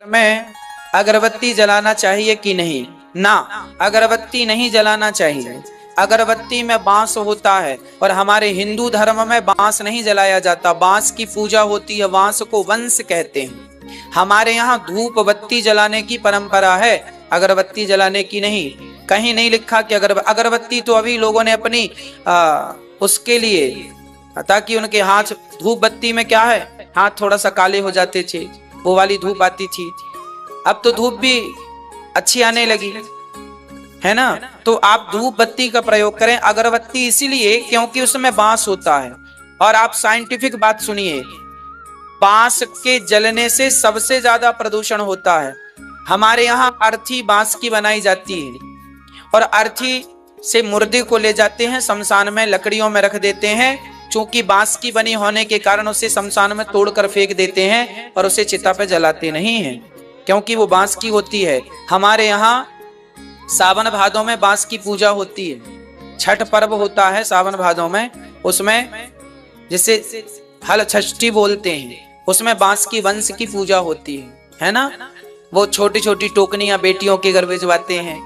में अगरबत्ती जलाना चाहिए कि नहीं? ना, अगरबत्ती नहीं जलाना चाहिए। अगरबत्ती में बांस होता है और हमारे हिंदू धर्म में बांस नहीं जलाया जाता। बांस की पूजा होती है, बांस को वंश कहते हैं। हमारे यहाँ धूप बत्ती जलाने की परंपरा है, अगरबत्ती जलाने की नहीं। कहीं नहीं लिखा कि अगरबत्ती तो अभी लोगों ने अपनी उसके लिए, ताकि उनके हाथ, धूप बत्ती में क्या है, हाथ थोड़ा सा काले हो जाते थे, वो वाली धूप आती थी। अब तो धूप भी अच्छी आने लगी है ना, तो आप धूप बत्ती का प्रयोग करें। अगरबत्ती इसीलिए क्योंकि उसमें बांस होता है। और आप साइंटिफिक बात सुनिए, बांस के जलने से सबसे ज्यादा प्रदूषण होता है। हमारे यहाँ अर्थी बांस की बनाई जाती है और अर्थी से मुर्दे को ले जाते हैं, शमशान में लकड़ियों में रख देते हैं। चूंकि बांस की बनी होने के कारण उसे शमशान में तोड़कर फेंक देते हैं और उसे चिता पे जलाते नहीं हैं, क्योंकि वो बांस की होती है। हमारे यहाँ सावन भादों में बांस की पूजा होती है। छठ पर्व होता है सावन भादों में, उसमें जिसे हल षष्ठी बोलते हैं, उसमें बांस की वंश की पूजा होती है ना। वो छोटी छोटी टोकनियां बेटियों के घर भिजवाते हैं।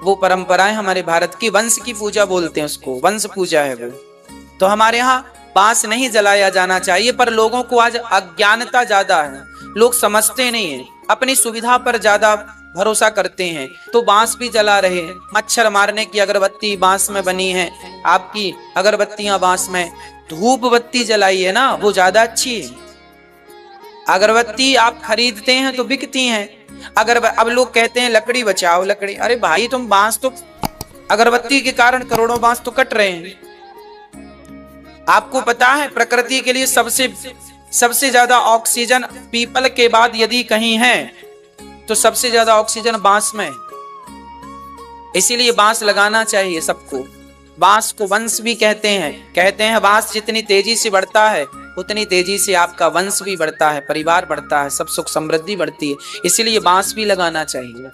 वो परंपराएं हमारे भारत की, वंश की पूजा बोलते हैं उसको, वंश पूजा है वो। तो हमारे यहाँ बांस नहीं जलाया जाना चाहिए, पर लोगों को आज अज्ञानता ज्यादा है, लोग समझते नहीं है, अपनी सुविधा पर ज्यादा भरोसा करते हैं, तो बांस भी जला रहे हैं। मच्छर मारने की अगरबत्ती बांस में बनी है, आपकी अगरबत्तियां बांस में। धूप बत्ती जलाइए ना, वो ज्यादा अच्छी है। अगरबत्ती आप खरीदते हैं तो बिकती हैं। अगर अब लोग कहते हैं लकड़ी बचाओ, लकड़ी, अरे भाई तुम बांस तो, अगरबत्ती के कारण करोड़ों बांस तो कट रहे हैं। आपको पता है प्रकृति के लिए सबसे ज्यादा ऑक्सीजन पीपल के बाद यदि कहीं है तो सबसे ज्यादा ऑक्सीजन बांस में। इसीलिए बांस लगाना चाहिए सबको। बांस को वंश भी कहते हैं बांस जितनी तेजी से बढ़ता है उतनी तेजी से आपका वंश भी बढ़ता है, परिवार बढ़ता है, सब सुख समृद्धि बढ़ती है। इसीलिए बांस भी लगाना चाहिए।